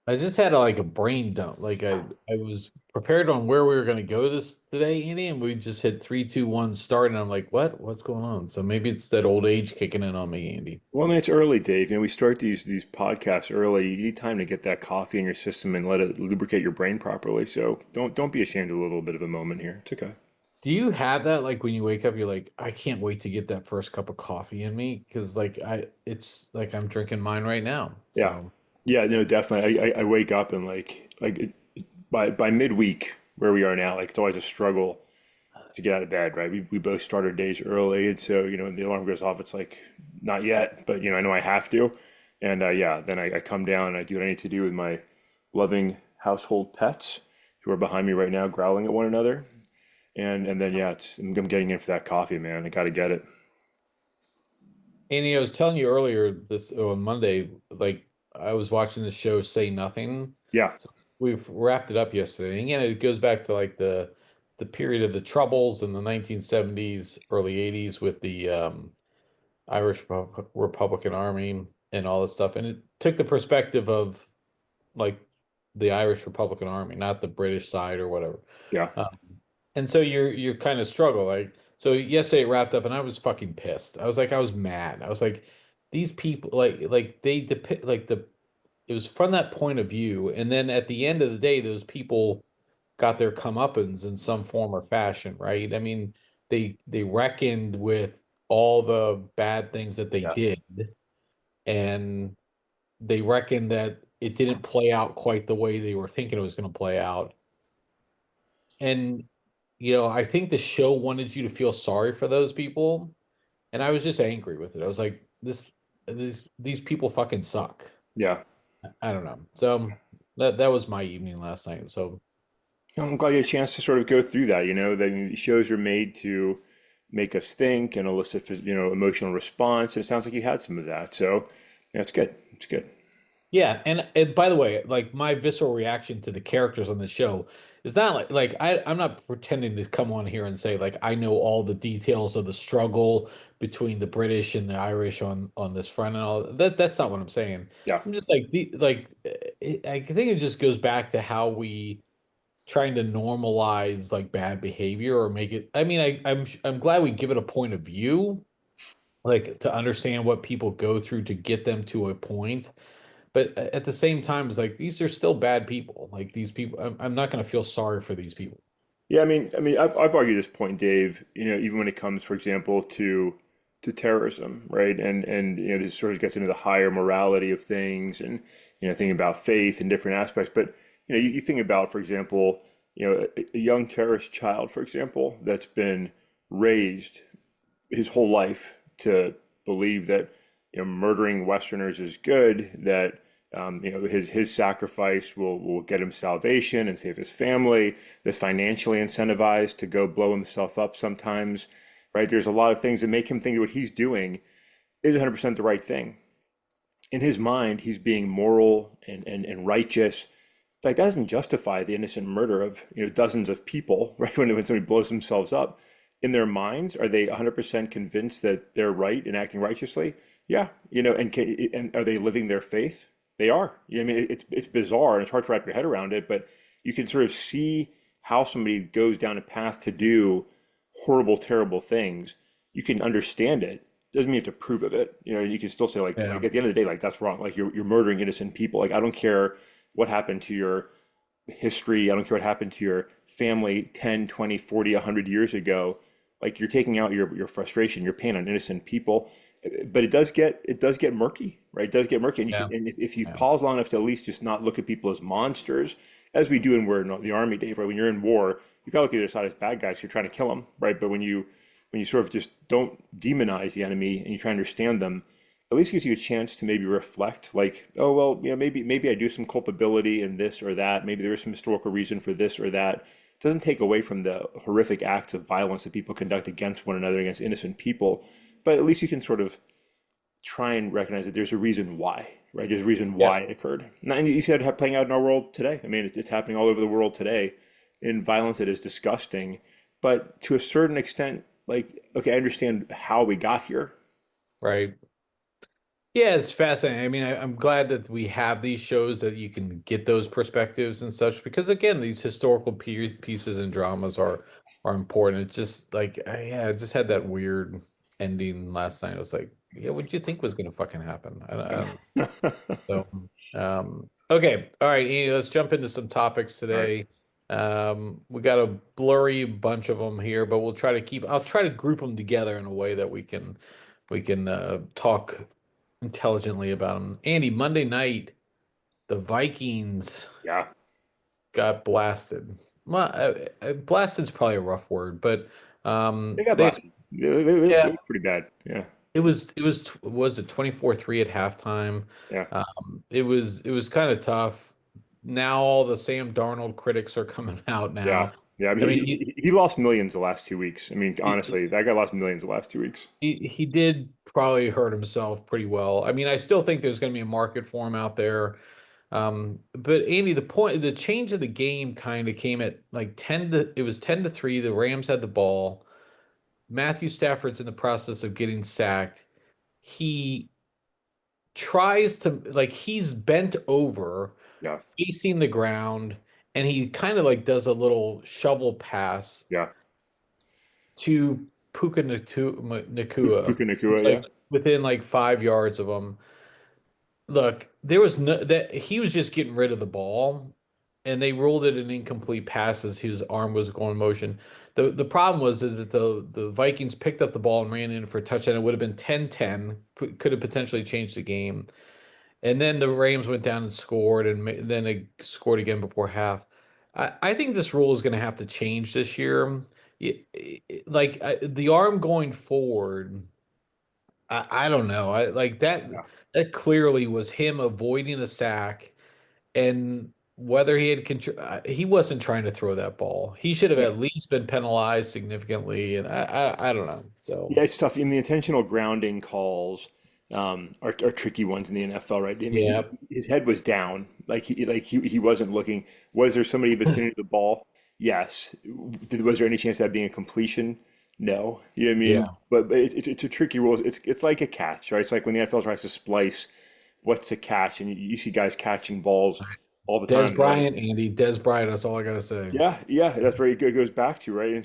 I just had like a brain dump. I was prepared on where we were going to go this today, Andy, and we just hit 3, 2, 1 start, and I'm like, what? What's going on? So maybe it's that old age kicking in on me, Andy. Well, I mean, it's early, Dave. We start these podcasts early. You need time to get that coffee in your system and let it lubricate your brain properly. So don't be ashamed of a little bit of a moment here. It's okay. Do you have that like when you wake up, you're like, I can't wait to get that first cup of coffee in me? Because it's like I'm drinking mine right now. Yeah, So yeah, no, definitely. I wake up and by midweek where we are now, like it's always a struggle to get out of bed, right? We both start our days early, and so when the alarm goes off, it's like not yet, but I know I have to, and yeah, then I come down and I do what I need to do with my loving household pets who are behind me right now, growling at one another, and then yeah, I'm getting in for that coffee, man. I got to get it. Andy, I was telling you earlier this on Monday, like I was watching the show Say Nothing. Yeah, So we've wrapped it up yesterday. And again, it goes back to like the period of the Troubles in the 1970s, early 80s with the Irish Republican Army and all this stuff. And it took the perspective of like the Irish Republican Army, not the British side or whatever. yeah, Um, and so you're kind of struggle like so yesterday it wrapped up and I was fucking pissed. I was mad. I was like, these people like they depict like the it was from that point of view, and then at the end of the day, those people got their comeuppance in some form or fashion, right? I mean, they reckoned with all the bad things that they yeah. did, and they reckoned that it didn't play out quite the way they were thinking it was going to play out. And I think the show wanted you to feel sorry for those people, and I was just angry with it. I was like, these people fucking suck. Yeah. I don't know. So that was my evening last night. So I'm glad you had a chance to sort of go through that. That shows are made to make us think and elicit, emotional response. And it sounds like you had some of that. So, yeah, it's good. It's good. yeah, and by the way, like my visceral reaction to the characters on the show is not I'm not pretending to come on here and say like I know all the details of the struggle between the British and the Irish on this front and all that. That's not what I'm saying. Yeah. I'm just like I think it just goes back to how we trying to normalize like bad behavior or make it. I mean, I'm glad we give it a point of view, like to understand what people go through to get them to a point. But at the same time, it's like these are still bad people. Like these people, I'm not going to feel sorry for these people. Yeah, I've argued this point, Dave. Even when it comes, for example, to terrorism, right? And this sort of gets into the higher morality of things, and thinking about faith and different aspects. But you think about, for example, a young terrorist child, for example, that's been raised his whole life to believe that murdering Westerners is good, that his sacrifice will get him salvation and save his family. That's financially incentivized to go blow himself up sometimes, right? There's a lot of things that make him think that what he's doing is 100% the right thing. In his mind, he's being moral and righteous. Like that doesn't justify the innocent murder of dozens of people, right? When somebody blows themselves up, in their minds, are they 100% convinced that they're right and acting righteously? Yeah, and are they living their faith? They are. It's bizarre and it's hard to wrap your head around it, but you can sort of see how somebody goes down a path to do horrible, terrible things. You can understand it. Doesn't mean you have to prove of it. You can still say Yeah. like at the end of the day, like that's wrong. Like you're murdering innocent people. Like I don't care what happened to your history. I don't care what happened to your family 10, 20, 40, 100 years ago. Like you're taking out your frustration, your pain on innocent people. But it does get murky, right? It does get murky. And you Yeah. can and if you Yeah. pause long enough to at least just not look at people as monsters, as we do when we're in the army, Dave, right? When you're in war, you gotta look at the other side as bad guys. You're trying to kill them, right? But when you sort of just don't demonize the enemy and you try to understand them, at least gives you a chance to maybe reflect, like, oh well, maybe I do some culpability in this or that. Maybe there is some historical reason for this or that. It doesn't take away from the horrific acts of violence that people conduct against one another, against innocent people, but at least you can sort of try and recognize that there's a reason why, right? There's a reason Yeah. why it occurred. And you said it playing out in our world today. I mean, it's happening all over the world today in violence that is disgusting. But to a certain extent, like, okay, I understand how we got here. Right. Yeah, it's fascinating. I mean, I'm glad that we have these shows that you can get those perspectives and such because again, these historical pieces and dramas are important. It's just like yeah, I just had that weird ending last night. I was like, yeah, what did you think was going to fucking happen? I don't so, okay. All right, Andy, let's jump into some topics All right. today. We got a blurry bunch of them here, but I'll try to group them together in a way that we can talk intelligently about them. Andy, Monday night, the Vikings Yeah, got blasted. Well, blasted's probably a rough word, but they got they blasted. They yeah, were pretty bad. Yeah, was it 24-3 at halftime. yeah, It was kind of tough. Now all the Sam Darnold critics are coming out yeah, now. yeah. I I mean, mean, he lost millions the last 2 weeks. I mean, he, honestly, that guy lost millions the last 2 weeks. he did probably hurt himself pretty well. I mean, I still think there's going to be a market for him out there. But Andy, the change of the game kind of came at like 10-3. The Rams had the ball. Matthew Stafford's in the process of getting sacked. He tries to like he's bent over Yeah, facing the ground and he kind of like does a little shovel pass yeah. to Nakua, Puka who's Nakua, like yeah, within like 5 yards of him. Look, there was no that he was just getting rid of the ball, and they ruled it an incomplete pass as his arm was going in motion. The problem was is that the Vikings picked up the ball and ran in for a touchdown. It would have been 10-10, could have potentially changed the game. And then the Rams went down and scored, and then they scored again before half. I think this rule is going to have to change this year. The arm going forward. I don't know. I like that. yeah, That clearly was him avoiding a sack, and whether he had he wasn't trying to throw that ball. He should have yeah. at least been penalized significantly, and I don't know. So Yeah, it's tough. In the intentional grounding calls are tricky ones in the NFL, right? I mean, yeah, his head was down, he wasn't looking. Was there somebody vicinity of the ball? Yes. Was there any chance of that being a completion? No. You know what I mean? yeah. But it's a tricky rule. It's like a catch, right? It's like when the NFL tries to splice what's a catch, and you see guys catching balls all the Des time. They're like, Bryant, Andy, Des Bryant. That's all I gotta say. yeah, yeah, that's where it goes back to, right? And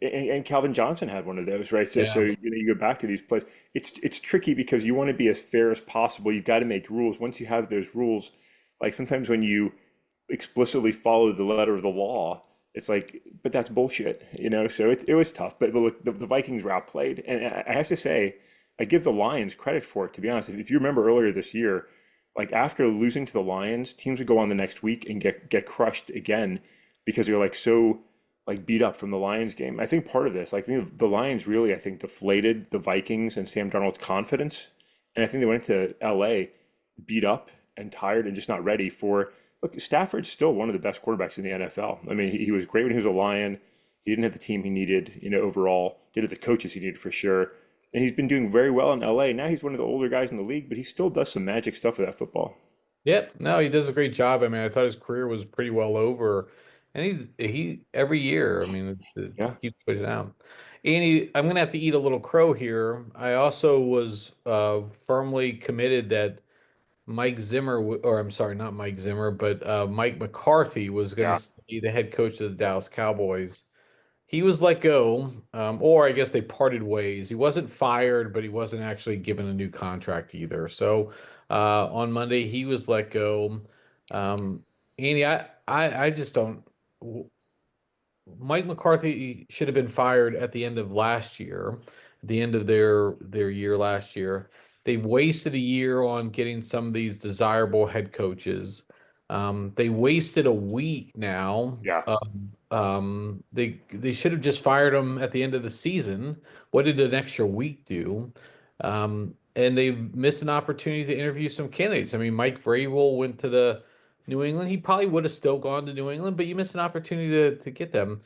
and Calvin Johnson had one of those, right? So Yeah, you go back to these plays. It's tricky because you want to be as fair as possible. You've got to make rules. Once you have those rules, like sometimes when you explicitly follow the letter of the law, it's like, but that's bullshit, you know? So it was tough. But look, the Vikings were outplayed, and I have to say, I give the Lions credit for it. To be honest, if you remember earlier this year, like after losing to the Lions, teams would go on the next week and get crushed again because they're like so like beat up from the Lions game. I think part of this, like the Lions really, I think deflated the Vikings and Sam Darnold's confidence, and I think they went to LA beat up and tired and just not ready for. Look, Stafford's still one of the best quarterbacks in the NFL. I mean, he was great when he was a Lion. He didn't have the team he needed, overall. Didn't have the coaches he needed for sure. And he's been doing very well in LA. Now he's one of the older guys in the league, but he still does some magic stuff with that football. yep. No, he does a great job. I mean, I thought his career was pretty well over, and he every year. I mean, it Yeah, keeps putting it out. Andy, I'm gonna have to eat a little crow here. I also was firmly committed that Mike Zimmer, or I'm sorry, not Mike Zimmer, but Mike McCarthy was going yeah, to be the head coach of the Dallas Cowboys. He was let go, or I guess they parted ways. He wasn't fired, but he wasn't actually given a new contract either. So on Monday, he was let go. Um, Andy, I just don't. Mike McCarthy should have been fired at the end of last year, at the end of their year last year. They've wasted a year on getting some of these desirable head coaches. They wasted a week now. yeah. They should have just fired him at the end of the season. What did an extra week do? And they missed an opportunity to interview some candidates. I mean, Mike Vrabel went to the New England. He probably would have still gone to New England, but you missed an opportunity to get them.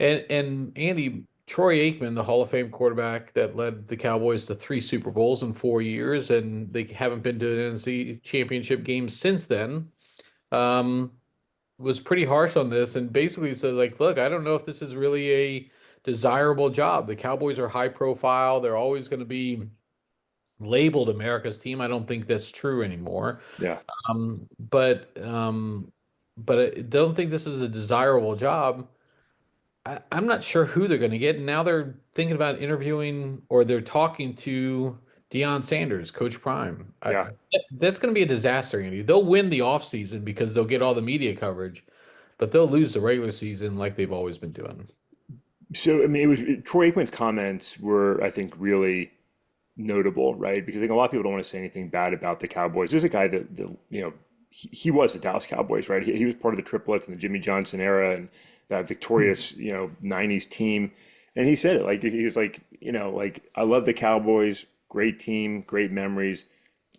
And Andy, Troy Aikman, the Hall of Fame quarterback that led the Cowboys to 3 Super Bowls in 4 years, and they haven't been to an NFC championship game since then. Um, was pretty harsh on this and basically said, like, look, I don't know if this is really a desirable job. The Cowboys are high profile. They're always going to be labeled America's team. I don't think that's true anymore. Yeah. Um, but um, but I don't think this is a desirable job. I'm not sure who they're going to get. And now they're thinking about interviewing or they're talking to Deion Sanders, Coach Prime. Yeah. That's going to be a disaster, Andy. They'll win the offseason because they'll get all the media coverage, but they'll lose the regular season like they've always been doing. So, I mean, Troy Aikman's comments were, I think, really notable, right? Because I think a lot of people don't want to say anything bad about the Cowboys. There's a guy that, he was the Dallas Cowboys, right? He was part of the triplets in the Jimmy Johnson era and that victorious, 90s team. And he said it like, he was like, like, I love the Cowboys, great team, great memories.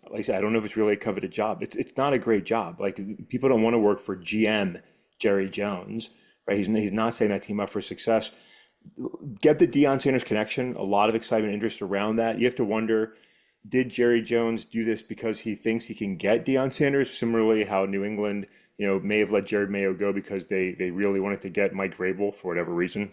Like I said, I don't know if it's really a coveted job. It's not a great job. Like people don't want to work for GM Jerry Jones, right? He's not setting that team up for success. Get the Deion Sanders connection. A lot of excitement, interest around that. You have to wonder, did Jerry Jones do this because he thinks he can get Deion Sanders? Similarly, how New England, may have let Jared Mayo go because they really wanted to get Mike Vrabel for whatever reason.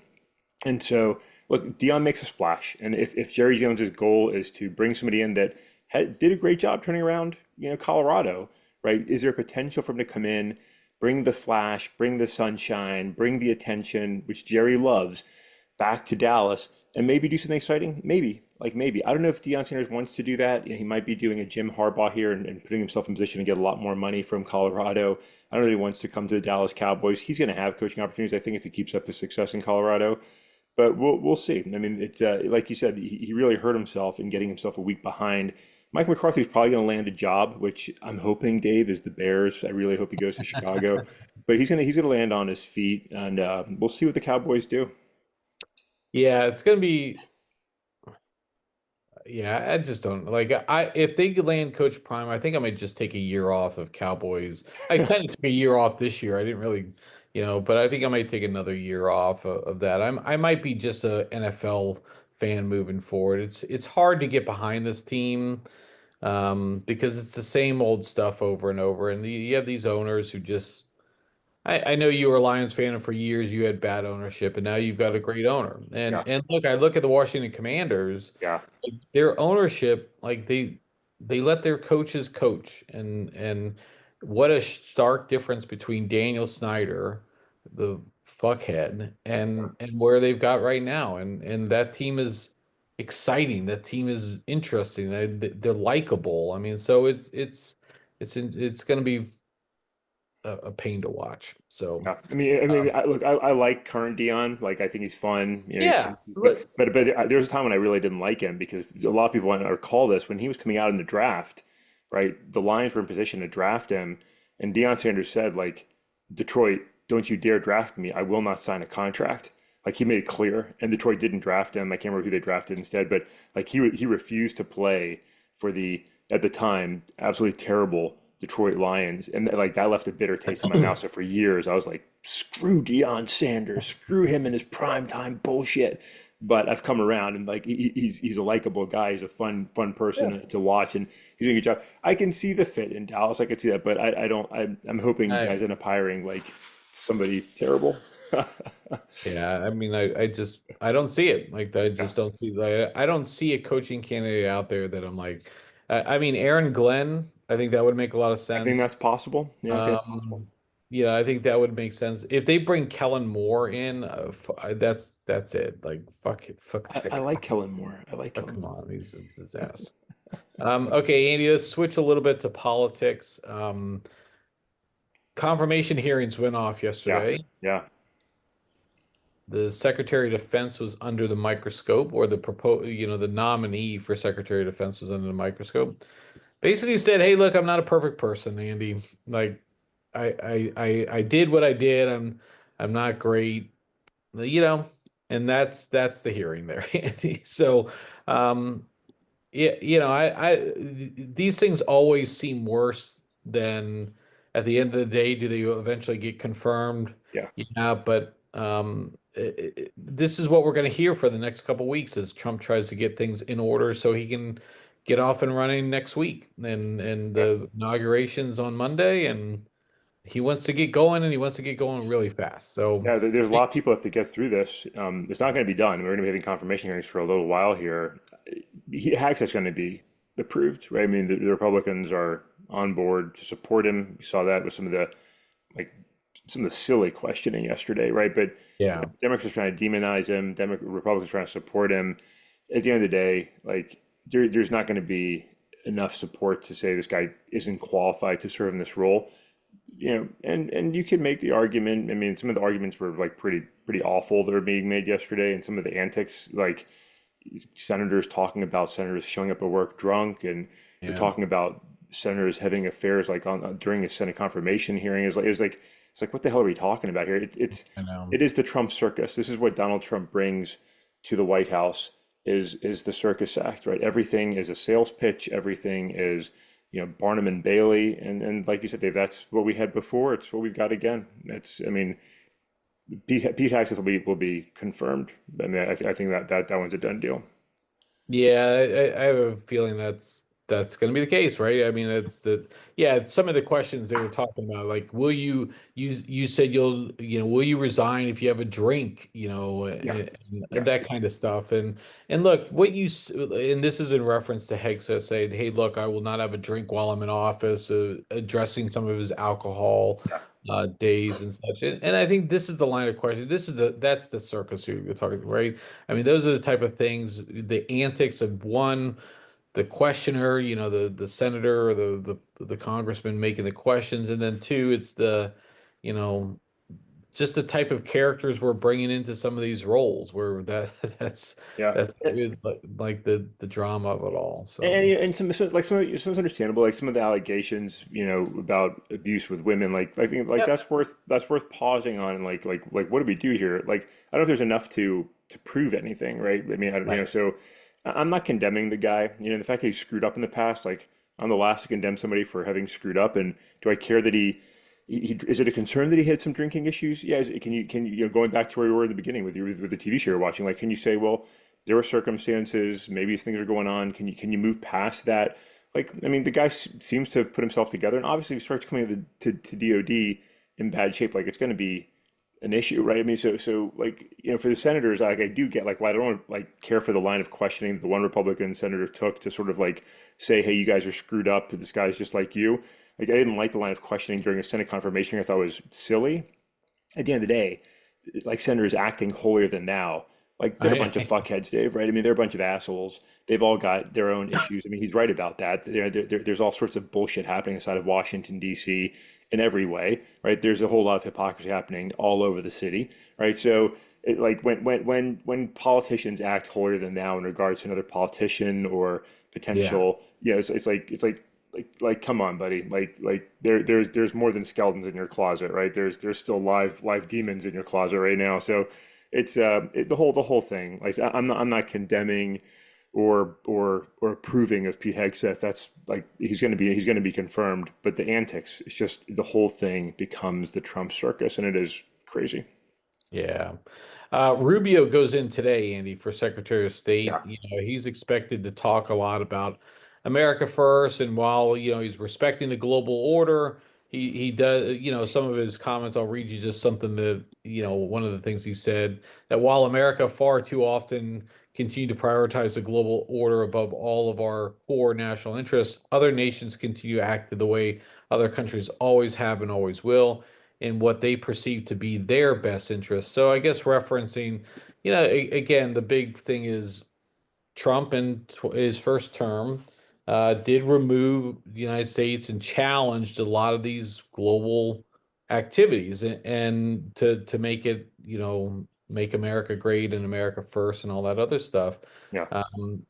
And so, look, Dion makes a splash. And if Jerry Jones's goal is to bring somebody in that did a great job turning around, Colorado, right? Is there potential for him to come in, bring the flash, bring the sunshine, bring the attention, which Jerry loves, back to Dallas and maybe do something exciting? Maybe, like maybe. I don't know if Deion Sanders wants to do that. He might be doing a Jim Harbaugh here and putting himself in position to get a lot more money from Colorado. I don't know if he wants to come to the Dallas Cowboys. He's going to have coaching opportunities, I think, if he keeps up his success in Colorado. But we'll see. I mean, it's like you said, he really hurt himself in getting himself a week behind. Mike McCarthy's probably going to land a job, which I'm hoping, Dave, is the Bears. I really hope he goes to Chicago, but he's gonna land on his feet, and we'll see what the Cowboys do. Yeah, it's going to be. Yeah, I just don't like I if they land Coach Prime, I think I might just take a year off of Cowboys. I kind of took a year off this year. I didn't really, but I think I might take another year off of that. I might be just a NFL fan moving forward. It's hard to get behind this team because it's the same old stuff over and over, and you have these owners who just. I know you were a Lions fan, and for years you had bad ownership, and now you've got a great owner. And Yeah, and look, I look at the Washington Commanders, yeah, their ownership, like they let their coaches coach, and what a stark difference between Daniel Snyder, the fuckhead, and where they've got right now, and that team is exciting. That team is interesting. They're likable. I mean, so it's going to be a pain to watch. So. yeah. I mean, Um, look, I like current Dion. Like, I think he's fun. He's yeah, fun. But there was a time when I really didn't like him because a lot of people want to recall this when he was coming out in the draft, right? The Lions were in position to draft him, and Deion Sanders said, like, Detroit, don't you dare draft me. I will not sign a contract. Like he made it clear, and Detroit didn't draft him. I can't remember who they drafted instead, but like he refused to play for the at the time absolutely terrible Detroit Lions, and like that left a bitter taste in my mouth. So for years, I was like, screw Deion Sanders, screw him and his primetime bullshit. But I've come around, and like he's a likable guy. He's a fun yeah. person to watch, and he's doing a good job. I can see the fit in Dallas. I can see that, but I don't. I'm hoping you I, guys end up hiring like somebody terrible. Yeah, I mean, I don't see it. Like, I Yeah, just don't see I don't see a coaching candidate out there that I'm like, I mean, Aaron Glenn, I think that would make a lot of I think sense. that's possible. Yeah, I think that's possible. Um, yeah, I think that would make sense. If they bring Kellen Moore in, that's it. Like, fuck it, fuck that I like guy. Kellen Moore. I like Oh, Kellen come Moore. on, he's a disaster. Okay, Andy, let's switch a little bit to politics. Confirmation hearings went off Yeah, yesterday. yeah, The Secretary of Defense was under the microscope, or the nominee for Secretary of Defense was under the microscope. Basically said, "Hey, look, I'm not a perfect person, Andy. Like, I did what I did. I'm not great, you know." And that's the hearing there, Andy. So, um, yeah, these things always seem worse than at the end of the day, do they eventually get confirmed? yeah, Yeah, but this is what we're going to hear for the next couple weeks as Trump tries to get things in order so he can get off and running next week. And yeah. the inauguration's on Monday, and he wants to get going, and he wants to get going really fast. So, Yeah, there's a lot of people that have to get through this. It's not going to be done. We're going to be having confirmation hearings for a little while here. Hack's going to be approved, right? I mean, the Republicans are on board to support him. We saw that with like some of the silly questioning yesterday, right? But Yeah. Democrats are trying to demonize him. Republicans are trying to support him. At the end of the day, like there's not going to be enough support to say this guy isn't qualified to serve in this role. And you could make the argument. I mean, some of the arguments were like pretty awful that were being made yesterday, and some of the antics, like senators talking about senators showing up at work drunk, and they're Yeah. talking about senators having affairs like on during a Senate confirmation hearing. It's like what the hell are we talking about here? I know. It is the Trump circus. This is what Donald Trump brings to the White House is the circus act, right? Everything is a sales pitch. Everything is Barnum and Bailey, and like you said, Dave, that's what we had before. It's what we've got again. I mean, Pete Hegseth will be confirmed. I mean, I think that one's a done deal. Yeah, I have a feeling that's going to be the case, right? I mean, that's the yeah. Some of the questions they were talking about, like, will you said will you resign if you have a drink, Yeah, and yeah, that kind of stuff, and look, and this is in reference to Hegseth saying, hey, look, I will not have a drink while I'm in office, addressing some of his alcohol yeah, days and such, and I think this is the line of question. That's the circus you're talking, right? I mean, those are the type of things, the antics of one, the questioner, the senator or the congressman making the questions, and then two, it's you know, just the type of characters we're bringing into some of these roles, where yeah. that's like the drama of it all. And, So some understandable, like some of the allegations, about abuse with women, like I think like yeah, that's worth pausing on, and like what do we do here? Like I don't know if there's enough to prove anything, right? I mean, right. so I'm not condemning the guy. The fact that he screwed up in the past, like I'm the last to condemn somebody for having screwed up. And do I care that he is it a concern that he had some drinking issues? Yeah. Can you going back to where we were in the beginning with the TV show you're watching, like can you say, well, there were circumstances, maybe these things are going on. Can you move past that? Like, I mean, the guy seems to have put himself together, and obviously, if he starts coming to DOD in bad shape, like it's going to be an issue, right? I mean, so like for the senators, like I do get like why I don't like care for the line of questioning that the one Republican senator took to sort of like say, hey, you guys are screwed up. This guy's just like you. Like I didn't like the line of questioning during a Senate confirmation. I thought it was silly. At the end of the day, like senators acting holier than thou. Like they're a bunch of I fuckheads, Dave, right? I mean, they're a bunch of assholes. They've all got their own issues. I mean, he's right about that. There's all sorts of bullshit happening inside of Washington, D.C. in every way, right? There's a whole lot of hypocrisy happening all over the city, right? So, like when politicians act holier than thou in regards to another politician or yeah. potential, it's like come on, buddy. Like there's more than skeletons in your closet, right? There's still live demons in your closet right now. So it's the whole thing. Like I'm not condemning or approving of Pete Hegseth. That's like he's gonna be confirmed. But the antics, it's just the whole thing becomes the Trump circus, and it is crazy. Yeah. Rubio goes in today, Andy, for Secretary of State. Yeah, He's expected to talk a lot about America first, and while, he's respecting the global order, he does, some of his comments, I'll read you just something that, one of the things he said, that while America far too often continue to prioritize the global order above all of our core national interests, other nations continue to act the way other countries always have and always will in what they perceive to be their best interests. So I guess referencing, again, the big thing is Trump in his first term did remove the United States and challenged a lot of these global activities, and to make it, make America great and America first and all that other stuff. yeah,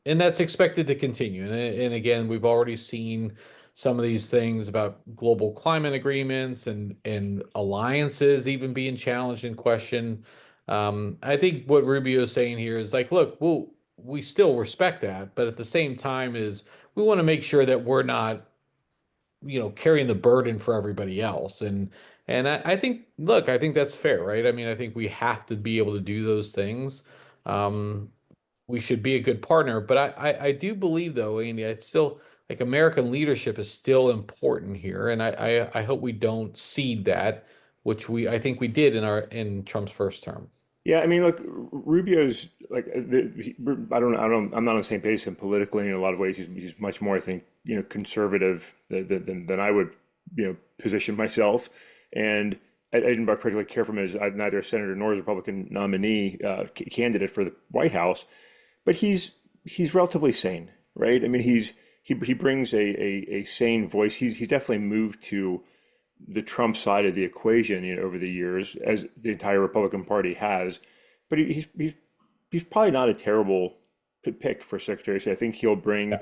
And that's expected to continue. And again, we've already seen some of these things about global climate agreements and alliances even being challenged and questioned. I think what Rubio is saying here is like, look, we still respect that, but at the same time is we want to make sure that we're not, carrying the burden for everybody else. And I think, look, I think that's fair, right? I mean, I think we have to be able to do those things. Um, we should be a good partner, but I do believe though, Andy, I still like American leadership is still important here, and I hope we don't cede that, which I think we did in Trump's first term. Yeah, I mean, look, Rubio's like I don't know, I'm not on the same page with him politically in a lot of ways. He's much more, I think, conservative than I would, position myself. And I didn't particularly care for him as neither a senator nor a Republican nominee candidate for the White House, but he's relatively sane, right? I mean, he brings a sane voice. He's definitely moved to the Trump side of the equation, over the years, as the entire Republican Party has. But he's probably not a terrible pick for Secretary of State. I think he'll bring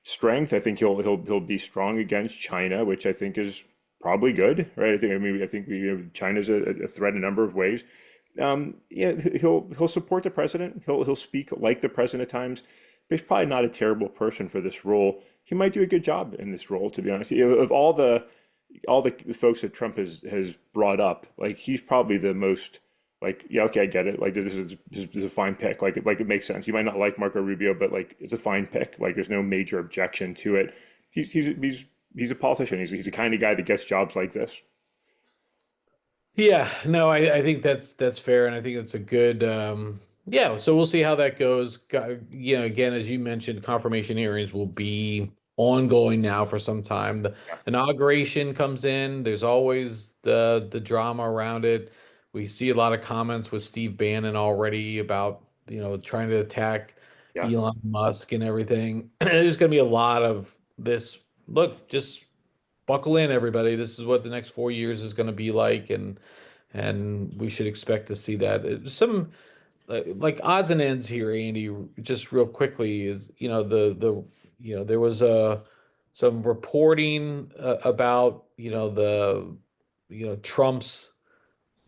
strength. I think he'll be strong against China, which I think is probably good, right? I think China's a threat in a number of ways. Yeah, he'll support the president. He'll speak like the president at times, but he's probably not a terrible person for this role. He might do a good job in this role, to be honest. Of all the folks that Trump has brought up, like he's probably the most like, yeah, okay, I get it. Like this is a fine pick. Like it makes sense. You might not like Marco Rubio, but like it's a fine pick. Like there's no major objection to it. He's a politician. He's the kind of guy that gets jobs like this. Yeah, no, I think that's fair, and I think it's a good yeah, so we'll see how that goes. Again, as you mentioned, confirmation hearings will be ongoing now for some time. The Yeah, inauguration comes in, there's always the drama around it. We see a lot of comments with Steve Bannon already about, trying to attack yeah. Elon Musk and everything. There's going to be a lot of this. Look, just buckle in, everybody. This is what the next 4 years is going to be like, and we should expect to see that. Some like odds and ends here, Andy. Just real quickly is there was some reporting about the Trump's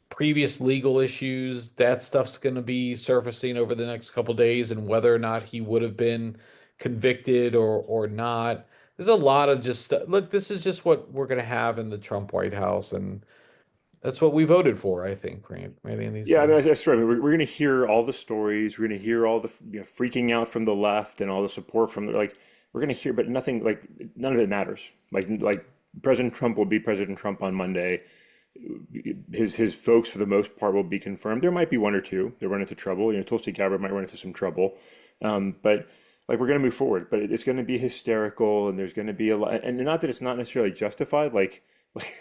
previous legal issues. That stuff's going to be surfacing over the next couple days, and whether or not he would have been convicted or not. There's a lot of just look. This is just what we're going to have in the Trump White House, and that's what we voted for, I think, right, Andy? Yeah, I mean, So, that's right. We're going to hear all the stories. We're going to hear all the freaking out from the left and all the support from like we're going to hear, but nothing like none of it matters. Like President Trump will be President Trump on Monday. His folks for the most part will be confirmed. There might be one or two that run into trouble. Tulsi Gabbard might run into some trouble, but like we're going to move forward. But it's going to be hysterical, and there's going to be a lot. And not that it's not necessarily justified. Like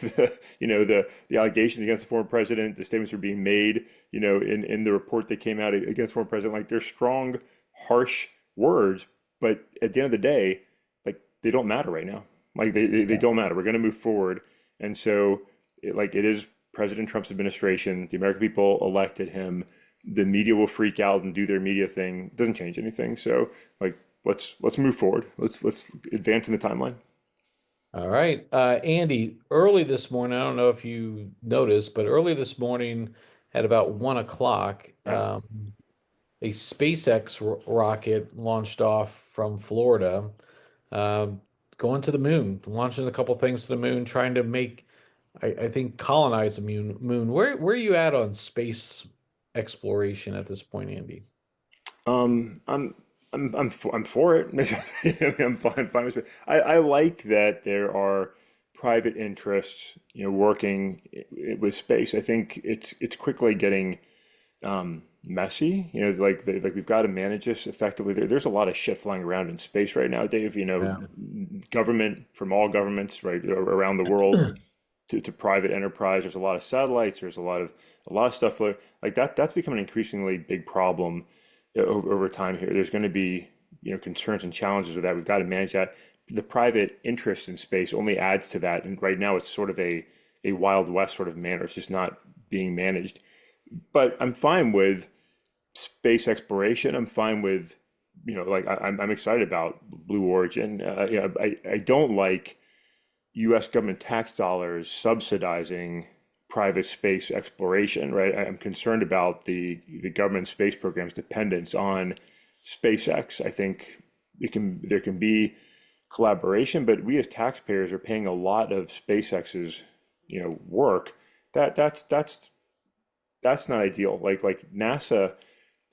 the allegations against the former president, the statements are being made, in the report that came out against the former president. Like they're strong, harsh words, but at the end of the day, like they don't matter right now. Like they yeah. don't matter. We're going to move forward, and so it is President Trump's administration. The American people elected him. The media will freak out and do their media thing. It doesn't change anything. So like let's move forward. Let's advance in the timeline. All right. Andy, early this morning, I don't know if you noticed, but early this morning at about 1 o'clock, Yeah. a SpaceX rocket launched off from Florida, um, going to the moon, launching a couple things to the moon, trying to make, I think, colonize the moon. Where are you at on space exploration at this point, Andy? Um, I'm I'm for it. I mean, I'm fine with it. I like that there are private interests, working with space. I think it's quickly getting messy. Like we've got to manage this effectively. There's a lot of shit flying around in space right now, Dave. Yeah. Government from all governments, right, around the world to private enterprise. There's a lot of satellites. There's a lot of stuff like that. That's become an increasingly big problem over time here. There's going to be concerns and challenges with that. We've got to manage that. The private interest in space only adds to that, and right now it's sort of a Wild West sort of manner. It's just not being managed. But I'm fine with space exploration. I'm fine with like I'm excited about Blue Origin. I don't like U.S. government tax dollars subsidizing private space exploration, right? I'm concerned about the government space program's dependence on SpaceX. I think there can be collaboration, but we as taxpayers are paying a lot of SpaceX's work. That's not ideal. Like NASA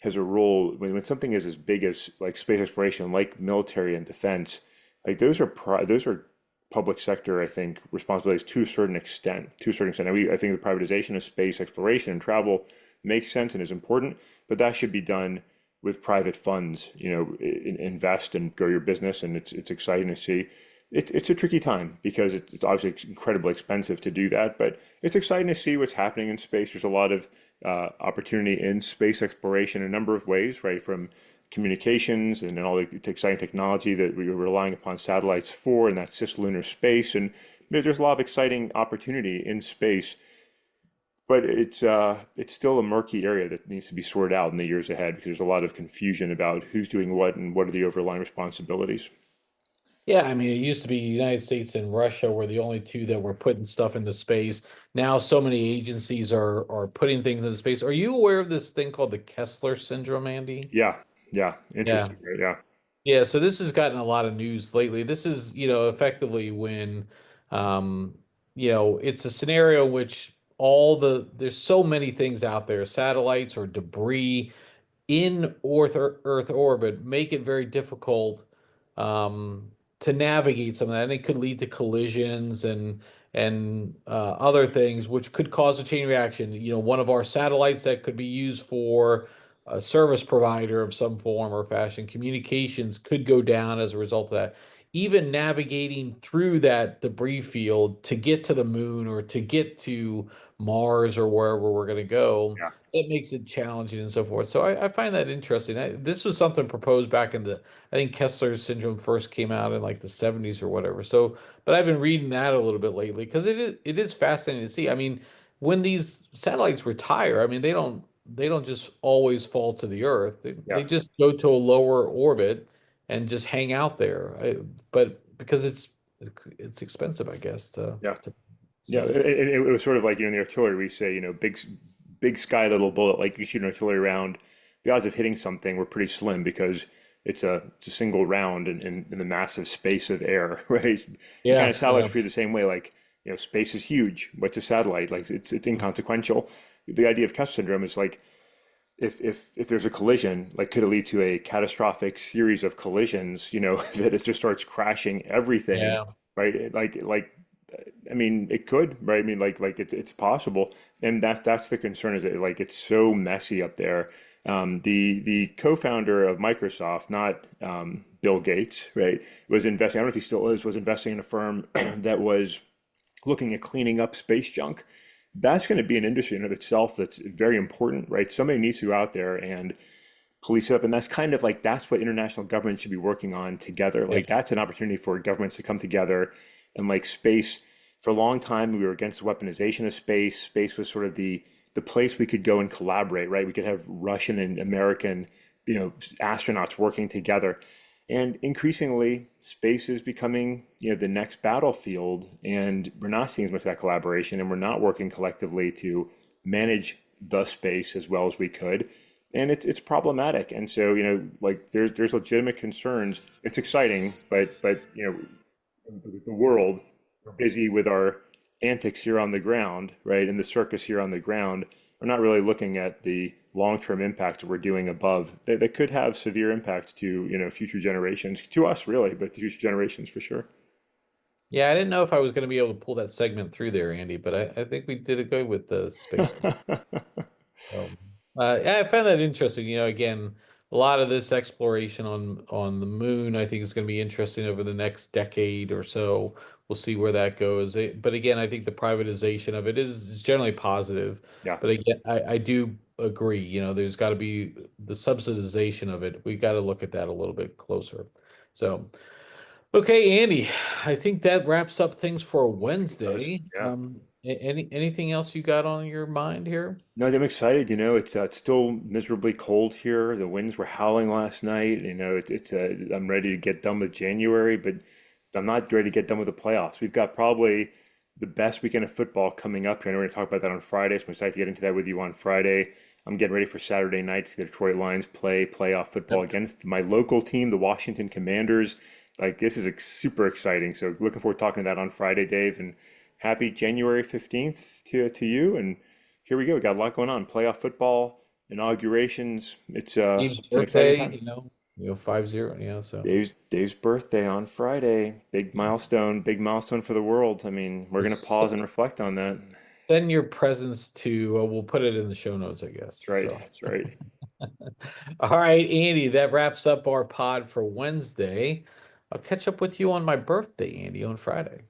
has a role when something is as big as like space exploration, like military and defense. Like those are public sector, I think, responsibilities to a certain extent. To a certain extent, I think the privatization of space exploration and travel makes sense and is important, but that should be done with private funds. Invest and grow your business, and it's exciting to see. It's a tricky time because it's obviously incredibly expensive to do that, but it's exciting to see what's happening in space. There's a lot of opportunity in space exploration in a number of ways, right? From communications and then all the exciting technology that we are relying upon satellites for, and that cislunar space. And there's a lot of exciting opportunity in space, but it's still a murky area that needs to be sorted out in the years ahead because there's a lot of confusion about who's doing what and what are the overlying responsibilities. Yeah, I mean, it used to be United States and Russia were the only two that were putting stuff into space. Now, so many agencies are putting things into space. Are you aware of this thing called the Kessler Syndrome, Andy? Yeah, yeah, Yeah. interesting, right? Yeah, Yeah, so this has gotten a lot of news lately. This is, effectively when, um, it's a scenario in which there's so many things out there, satellites or debris in Earth orbit, make it very difficult um, to navigate some of that, and it could lead to collisions and other things, which could cause a chain reaction. One of our satellites that could be used for a service provider of some form or fashion, communications could go down as a result of that. Even navigating through that debris field to get to the moon or to get to Mars or wherever we're going to go, yeah, it makes it challenging and so forth. So I find that interesting. This was something proposed back in I think Kessler syndrome first came out in like the 70s or whatever. So, but I've been reading that a little bit lately because it is fascinating to see. I mean, when these satellites retire, I mean, they don't just always fall to the Earth. They yeah, just go to a lower orbit and just hang out there. But because it's expensive, I guess, to yeah. Yeah, so it was sort of like, in the artillery, we say, big sky, little bullet, like you shoot an artillery round. The odds of hitting something were pretty slim because it's a single round in the massive space of air, right? And kind yeah, of satellites yeah, treated the same way, like, space is huge. What's a satellite? Like it's inconsequential. The idea of Kessler syndrome is like if there's a collision, like could it lead to a catastrophic series of collisions, that it just starts crashing everything, yeah, right? I mean, it could, right? I mean, like it's possible, and that's the concern is that like it's so messy up there. The co-founder of Microsoft, not Bill Gates, right, was investing. I don't know if he still is, was investing in a firm that was looking at cleaning up space junk. That's going to be an industry in of itself that's very important, right? Somebody needs to go out there and police it up, and that's kind of like that's what international governments should be working on together. yeah. Like that's an opportunity for governments to come together and like space. For a long time, we were against the weaponization of space. Space was sort of the place we could go and collaborate, right? We could have Russian and American, astronauts working together. And increasingly, space is becoming, the next battlefield, and we're not seeing as much of that collaboration, and we're not working collectively to manage the space as well as we could, and it's problematic. And so, like there's legitimate concerns. It's exciting, but the world, we're busy with our antics here on the ground, right? And the circus here on the ground. We're not really looking at the long-term impacts that we're doing above that could have severe impacts to, future generations, to us really, but to future generations for sure. Yeah, I didn't know if I was going to be able to pull that segment through there, Andy, but I think we did a good with the space. So, yeah, I found that interesting. Again, a lot of this exploration on the moon, I think, is going to be interesting over the next decade or so. We'll see where that goes. But again, I think the privatization of it is generally positive. Yeah, But again, I do agree. There's got to be the subsidization of it. We got to look at that a little bit closer. So. Okay, Andy, I think that wraps up things for it does. Wednesday. Yeah. Anything else you got on your mind here? No, I'm excited. It's still miserably cold here. The winds were howling last night. I'm ready to get done with January, but I'm not ready to get done with the playoffs. We've got probably the best weekend of football coming up here. I know we're going to talk about that on Friday, so I'm excited to get into that with you on Friday. I'm getting ready for Saturday night to see the Detroit Lions play playoff football Yep. against my local team, the Washington Commanders. Like this is super exciting. So looking forward to talking to that on Friday, Dave. And happy January 15th to you. And here we go. We got a lot going on. Playoff football, inaugurations. It's Steve's it's an exciting birthday, time. 5-0. So Dave's birthday on Friday. Big milestone for the world. I mean, we're gonna S- pause and reflect on that. send your presents to, we'll put it in the show notes, I guess. That's right. So, That's right. all right, Andy, that wraps up our pod for Wednesday. I'll catch up with you on my birthday, Andy, on Friday.